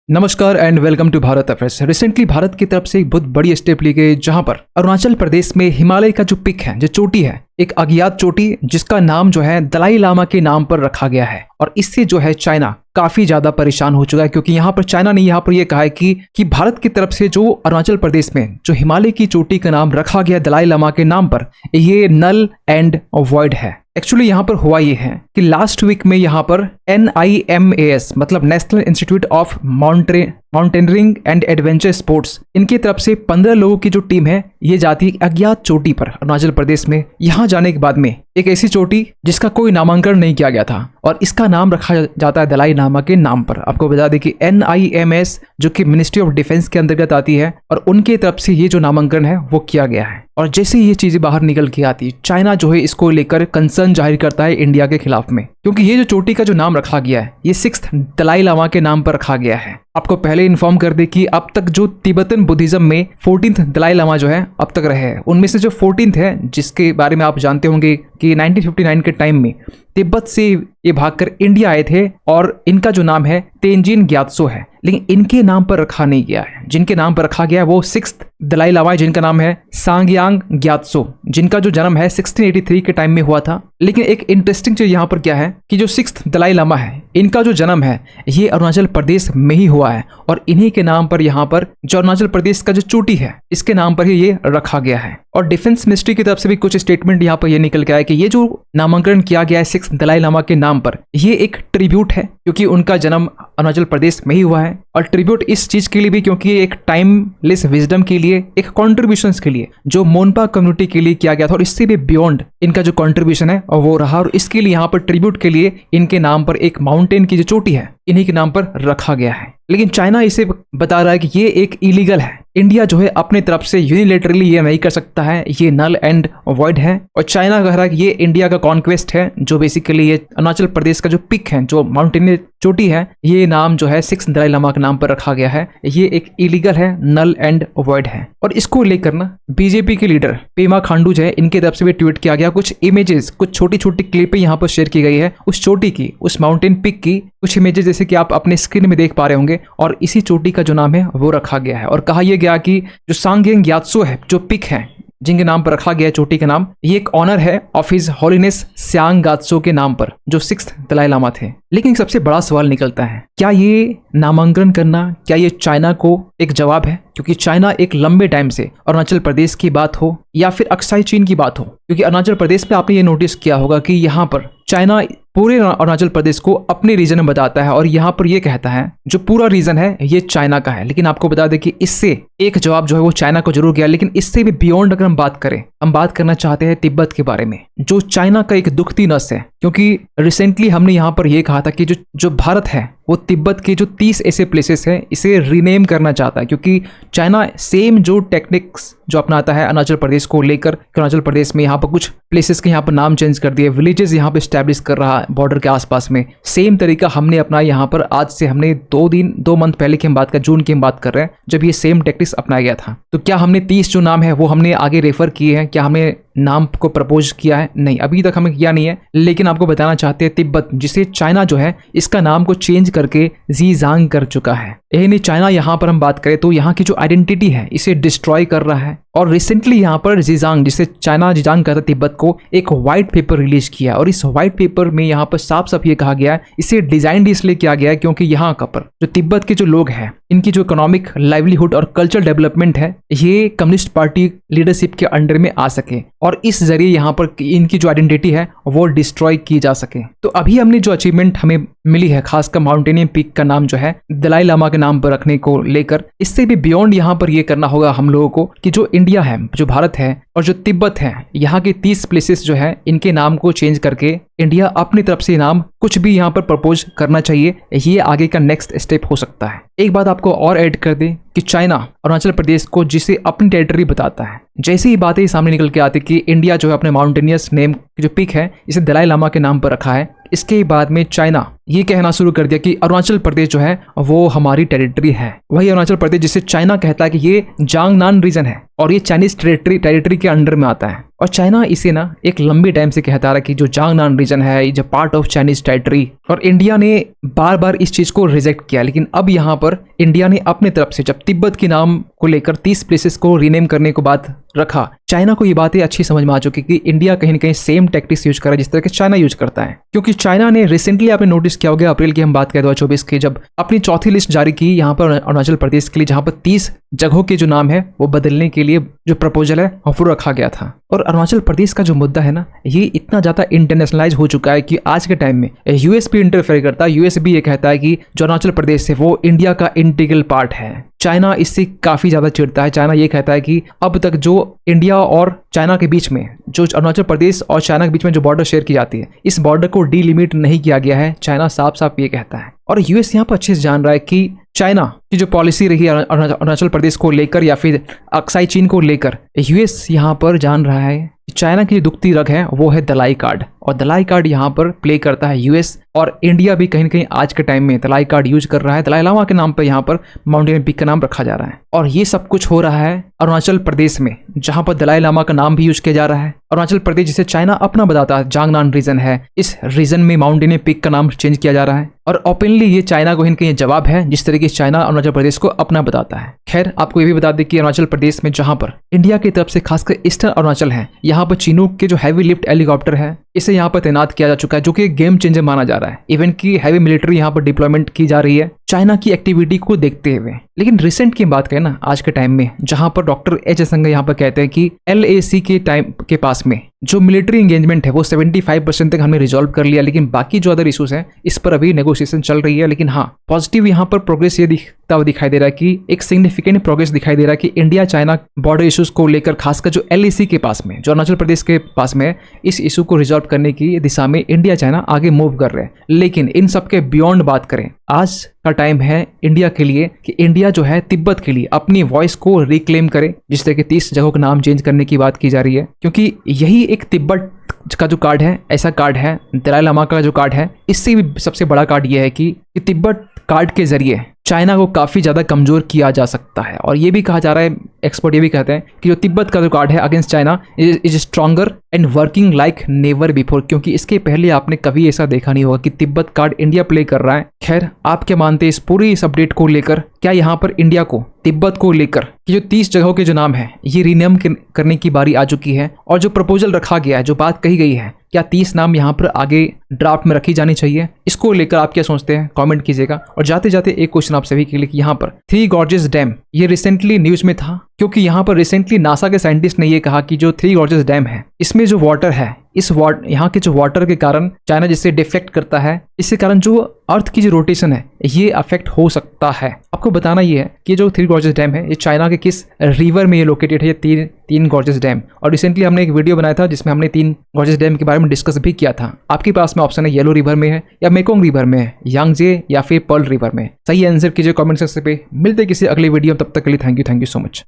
नमस्कार and welcome to Bharat affairs. Recently Bharat की तरफ से एक बहुत बड़ी स्टेप ली गई जहां पर अरुणाचल प्रदेश में हिमालय का जो पिक है, जो चोटी है, एक अज्ञात चोटी जिसका नाम जो है दलाई लामा के नाम पर रखा गया है। और इससे जो है चाइना काफी ज्यादा परेशान हो चुका है, क्योंकि यहाँ पर चाइना ने यहाँ पर यह कहा है कि भारत की तरफ से जो अरुणाचल प्रदेश में जो हिमालय की चोटी का नाम रखा गया दलाई लामा के नाम पर, ये नल एंड वॉइड है। एक्चुअली यहाँ पर हुआ ये है कि लास्ट वीक में यहाँ पर NIMAS मतलब national institute of mountaineering and adventure sports, इनकी तरफ से 15 लोगों की जो टीम है ये जाती है अज्ञात चोटी पर अरुणाचल प्रदेश में। यहाँ जाने के बाद में एक ऐसी चोटी जिसका कोई नामांकन नहीं किया गया था और इसका नाम रखा जाता है दलाई लामा के नाम पर। आपको बता दें कि NIMAS जो कि मिनिस्ट्री ऑफ डिफेंस के अंतर्गत आती है और उनके तरफ से ये जो नामांकन है वो किया गया है। और जैसे ये चीजें बाहर निकल के आती, चाइना जो है इसको लेकर कंसर्न जाहिर करता है इंडिया के खिलाफ में, क्योंकि ये जो चोटी का जो नाम रखा गया है ये 6th दलाई लामा के नाम पर रखा गया है। आपको पहले इन्फॉर्म कर दे कि अब तक जो तिब्बतन बुद्धिज्म में 14th दलाई लामा जो है अब तक रहे हैं, उनमें से जो 14th है जिसके बारे में आप जानते होंगे कि 1959 के टाइम में तिब्बत से ये भागकर इंडिया आए थे और इनका जो नाम है तेंजिन ग्यात्सो है, लेकिन इनके नाम पर रखा नहीं गया है। जिनके नाम पर रखा गया है वो 6th दलाई लामा है, जिनका नाम है सांग्यांग ग्यात्सो, जिनका जो जन्म है 1683 के टाइम में हुआ था। लेकिन एक इंटरेस्टिंग चीज यहाँ पर क्या है कि जो 6th दलाई लामा है इनका जो जन्म है ये अरुणाचल प्रदेश में ही हुआ है और इन्हीं के नाम पर यहाँ पर जो अरुणाचल प्रदेश का जो चोटी है इसके नाम पर ही ये रखा गया है। और डिफेंस मिनिस्ट्री की तरफ से भी कुछ स्टेटमेंट यहाँ पर ये निकल के आया कि ये जो नामांकन किया गया है 6th दलाई लामा के नाम पर, ये एक ट्रिब्यूट है क्योंकि उनका जन्म अरुणाचल प्रदेश में ही हुआ है। और ट्रिब्यूट इस चीज के लिए भी क्योंकि ये एक टाइमलेस विजडम के लिए, एक कॉन्ट्रीब्यूशंस के लिए जो मोनपा कम्युनिटी के लिए किया गया था और इससे भी बियॉन्ड इनका जो कॉन्ट्रीब्यूशन है और वो रहा। और इसके लिए यहाँ पर ट्रिब्यूट के लिए इनके नाम पर एक माउंटेन की जो चोटी है इन्हीं के नाम पर रखा गया है। लेकिन चाइना इसे बता रहा है कि ये एक इलीगल है। इंडिया जो है अपने तरफ से यूनिलेटरली ये नहीं कर सकता है, ये नल एंड वॉइड है। और चाइना कह रहा है कि ये इंडिया का कॉन्क्वेस्ट है, जो बेसिकली ये अरुणाचल प्रदेश का जो पिक है, जो माउंटेन चोटी है, ये नाम जो है 6th दलाई लामा के नाम पर रखा गया है। ये एक इलीगल है, नल एंड वॉइड है। और इसको लेकर ना बीजेपी के लीडर पेमा खांडू जो है इनके तरफ से भी ट्वीट किया गया। कुछ इमेजेस, कुछ छोटी छोटी क्लिपें यहाँ पर शेयर की गई है उस चोटी की, उस माउंटेन पिक की कुछ इमेजेस, जैसे कि आप अपने स्क्रीन में देख पा रहे होंगे। और इसी चोटी का जो नाम है वो रखा गया है। और कहा यह गया कि जो सांग्यांग ग्यात्सो है, जो पिक है जिनके नाम पर रखा गया है चोटी का नाम, ये एक ऑनर है ऑफ हिज हॉलीनेस स्यांग ग्यात्सो के नाम पर, जो 6th दलाई लामा थे। लेकिन सबसे बड़ा सवाल निकलता है, क्या ये नामांकन करना, क्या ये चाइना को एक जवाब है? क्योंकि चाइना एक लंबे टाइम से अरुणाचल प्रदेश की बात हो या फिर अक्साई चीन की बात हो, क्योंकि अरुणाचल प्रदेश में आपने ये नोटिस किया होगा कि यहाँ पर चाइना पूरे अरुणाचल प्रदेश को अपने रीजन में बताता है और यहाँ पर ये कहता है जो पूरा रीजन है ये चाइना का है। लेकिन आपको बता दें कि इससे एक जवाब जो है वो चाइना को जरूर गया। लेकिन इससे भी बियॉन्ड अगर हम बात करें, हम बात करना चाहते हैं तिब्बत के बारे में, जो चाइना का एक दुखती नस है। क्योंकि रिसेंटली हमने यहाँ पर यह कहा था कि जो भारत है वो तिब्बत के जो 30 ऐसे प्लेसेस हैं इसे रीनेम करना चाहता है, क्योंकि चाइना सेम जो टेक्निक्स जो अपनाता है अरुणाचल प्रदेश को लेकर, अरुणाचल प्रदेश में यहाँ पर कुछ प्लेसेस के यहाँ पर नाम चेंज कर दिए, विलेजेस यहाँ पे स्टैब्लिश कर रहा है बॉर्डर के आसपास में। सेम तरीका हमने अपना यहाँ पर, आज से हमने 2 मंथ पहले की हम बात कर, जून की हम बात कर रहे हैं, जब ये सेम टेक्टिक्स अपनाया गया था। तो क्या हमने 30 जो नाम है वो हमने आगे रेफर किए हैं? क्या हमने नाम को प्रपोज किया है? नहीं, अभी तक हमें किया नहीं है। लेकिन आपको बताना चाहते हैं तिब्बत, जिसे चाइना जो है इसका नाम को चेंज करके ज़ीजांग कर चुका है। यही नहीं, चाइना यहाँ पर हम बात करें तो यहाँ की जो आइडेंटिटी है इसे डिस्ट्रॉय कर रहा है। और रिसेंटली यहाँ पर ज़ीजांग, जिसे चाइना ज़ीजांग कहता है तिब्बत को, एक व्हाइट पेपर रिलीज किया। और इस व्हाइट पेपर में यहाँ पर साफ साफ ये कहा गया है, इसे डिजाइन इसलिए किया गया है क्योंकि यहाँ का पर जो तिब्बत के जो लोग हैं इनकी जो इकोनॉमिक लाइवलीहुड और कल्चरल डेवलपमेंट है ये कम्युनिस्ट पार्टी लीडरशिप के अंडर में आ सके और इस जरिए यहाँ पर इनकी जो आइडेंटिटी है वो डिस्ट्रॉय की जा सके। तो अभी हमने जो अचीवमेंट हमें मिली है, खासकर माउंटेनियम पीक का नाम जो है दलाई लामा के नाम पर रखने को लेकर, इससे भी बियॉन्ड यहाँ पर ये करना होगा हम लोगों को कि जो इंडिया है, जो भारत है और जो तिब्बत है, यहाँ के 30 प्लेसेस जो है इनके नाम को चेंज करके इंडिया अपनी तरफ से नाम कुछ भी यहाँ पर प्रपोज करना चाहिए। ये आगे का नेक्स्ट स्टेप हो सकता है। एक बात आपको और ऐड कर दे कि चाइना अरुणाचल प्रदेश को जिसे अपनी टेरिटरी बताता है, जैसे ही बातें सामने निकल के आती कि इंडिया जो है अपने माउंटेनियस नेम की जो पिक है इसे दलाई लामा के नाम पर रखा है, इसके बाद में चाइना ये कहना शुरू कर दिया कि अरुणाचल प्रदेश जो है वो हमारी टेरिटरी है। वही अरुणाचल प्रदेश जिसे चाइना कहता है कि ये जांगनान रीजन है, और ये चाइनीज टेरिटरी के अंडर में आता है। और चाइना इसे ना एक लंबी टाइम से कहता रहा कि जो जांगनान रीजन है जो पार्ट ऑफ चाइनीज टेरिटरी, और इंडिया ने बार बार इस चीज को रिजेक्ट किया। लेकिन अब यहाँ पर इंडिया ने अपने तरफ से जब तिब्बत के नाम को लेकर 30 प्लेसेस को रीनेम करने को बात रखा, चाइना को ये बातें अच्छी समझ में आ चुकी कि इंडिया कहीं ना कहीं सेम टैक्टिक्स यूज कर रहा है जिस तरह के चाइना यूज करता है। क्योंकि चाइना ने रिसेंटली आपने नोटिस किया होगा, अप्रैल की हम बात करें 2024 की, जब अपनी चौथी लिस्ट जारी की यहाँ पर अरुणाचल प्रदेश के लिए, जहाँ पर 30 जगहों के जो नाम है वो बदलने के लिए जो प्रपोजल है वो रखा गया था। और अरुणाचल प्रदेश का जो मुद्दा है ना, ये इतना ज्यादा इंटरनेशनलाइज हो चुका है कि आज के टाइम में यूएस भी इंटरफेयर करता है। यूएस भी ये कहता है कि जो अरुणाचल प्रदेश है वो इंडिया का इंटीग्रल पार्ट है। चाइना इससे काफी ज्यादा चिढ़ता है। चाइना ये कहता है कि अब तक जो इंडिया और चाइना के बीच में, जो अरुणाचल प्रदेश और चाइना के बीच में जो बॉर्डर शेयर की जाती है, इस बॉर्डर को डीलिमिट नहीं किया गया है। चाइना साफ साफ ये कहता है। और यूएस यहाँ पर अच्छे से जान रहा है कि चाइना की जो पॉलिसी रही है अरुणाचल प्रदेश को लेकर या फिर अक्साई चीन को लेकर, यूएस यहाँ पर जान रहा है चाइना की जो दुखती रग है वो है दलाई कार्ड, और दलाई कार्ड यहाँ पर प्ले करता है यूएस। और इंडिया भी कहीं ना कहीं आज के टाइम में दलाई कार्ड यूज कर रहा है। दलाई लामा के नाम पर यहाँ पर माउंटेन पीक का नाम रखा जा रहा है। और ये सब कुछ हो रहा है अरुणाचल प्रदेश में, जहां पर दलाई लामा का नाम भी यूज किया जा रहा है। अरुणाचल प्रदेश जिसे चाइना अपना बताता है जांगनान रीजन है, इस रीजन में माउंटेन पीक का नाम चेंज किया जा रहा है। और ओपनली ये चाइना को कहीं जवाब है जिस तरीके से चाइना अरुणाचल प्रदेश को अपना बताता है। खैर, आपको ये भी बता दें कि अरुणाचल प्रदेश में जहां पर इंडिया की तरफ से खासकर ईस्टर्न अरुणाचल है, यहाँ पर चिनूक के जो हैवी लिफ्ट हेलीकॉप्टर है इसे यहाँ पर तैनात किया जा चुका है, जो कि गेम चेंजर माना जा रहा है। इवन की हैवी मिलिट्री यहाँ पर डिप्लॉयमेंट की जा रही है चाइना की एक्टिविटी को देखते हुए। लेकिन रिसेंट की बात करें ना, आज के टाइम में जहां पर डॉक्टर एच संघ यहाँ पर कहते हैं कि LAC के टाइम के पास में जो मिलिट्री एंगेजमेंट है वो 75% तक हमने रिजॉल्व कर लिया, लेकिन बाकी जो अदर इशूज हैं इस पर अभी नेगोशिएशन चल रही है। लेकिन हाँ, पॉजिटिव यहाँ पर प्रोग्रेस ये दिखता हुआ दिखाई दे रहा है कि एक सिग्निफिकेंट प्रोग्रेस दिखाई दे रहा है कि इंडिया चाइना बॉर्डर इशूज को लेकर, खासकर जो LAC के पास में, जो अरुणाचल प्रदेश के पास में, इस इशू को रिजॉल्व करने की दिशा में इंडिया चाइना आगे मूव कर रहे हैं। लेकिन इन सब के बियॉन्ड बात करें, आज का टाइम है इंडिया के लिए कि इंडिया जो है तिब्बत के लिए अपनी वॉइस को रिक्लेम करे, जिस तरह के 30 जगहों का नाम चेंज करने की बात की जा रही है। क्योंकि यही एक तिब्बत का जो कार्ड है, ऐसा कार्ड है दलाई लामा का जो कार्ड है, इससे भी सबसे बड़ा कार्ड यह है कि तिब्बत कार्ड के जरिए चाइना को काफ़ी ज़्यादा कमज़ोर किया जा सकता है। और ये भी कहा जा रहा है, एक्सपर्ट ये भी कहते हैं कि जो तिब्बत का जो कार्ड है against China is stronger and working like never before, क्योंकि इसके पहले आपने कभी ऐसा देखा नहीं होगा कि तिब्बत कार्ड इंडिया प्ले कर रहा है। खैर, आप क्या मानते हैं इस पूरी इस अपडेट को लेकर? क्या यहाँ पर इंडिया को तिब्बत को लेकर कि जो 30 जगहों के जो नाम है ये रीनेम करने की बारी आ चुकी है, और जो प्रपोजल रखा गया है, जो बात कही गई है, क्या 30 नाम यहाँ पर आगे ड्राफ्ट में रखी जानी चाहिए? इसको लेकर आप क्या सोचते हैं कमेंट कीजिएगा। और जाते जाते एक क्वेश्चन आप सभी के लिए कि यहाँ पर थ्री गॉर्जेस डैम ये रिसेंटली न्यूज में था, क्योंकि यहाँ पर रिसेंटली नासा के साइंटिस्ट ने ये कहा कि जो थ्री गॉर्जेस डैम है इसमें जो वाटर है, इस यहाँ के जो वाटर के कारण चाइना जिससे डिफ्लेक्ट करता है, इसके कारण जो अर्थ की जो रोटेशन है ये अफेक्ट हो सकता है। आपको बताना ये है कि जो थ्री गॉर्जेस डैम है ये चाइना के किस रिवर में ये लोकेटेड है, ये तीन गॉर्जेस डैम। और रिसेंटली हमने एक वीडियो बनाया था जिसमें हमने 3 गॉर्जेस डैम के बारे में डिस्कस भी किया था। आपके पास में ऑप्शन है येलो रिवर में है या मेकोंग रिवर में है, यांगजे या फिर पर्ल रिवर में। सही आंसर कीजिए कमेंट सेक्शन पे। मिलते किसी अगले वीडियो, तब तक के लिए थैंक यू सो मच।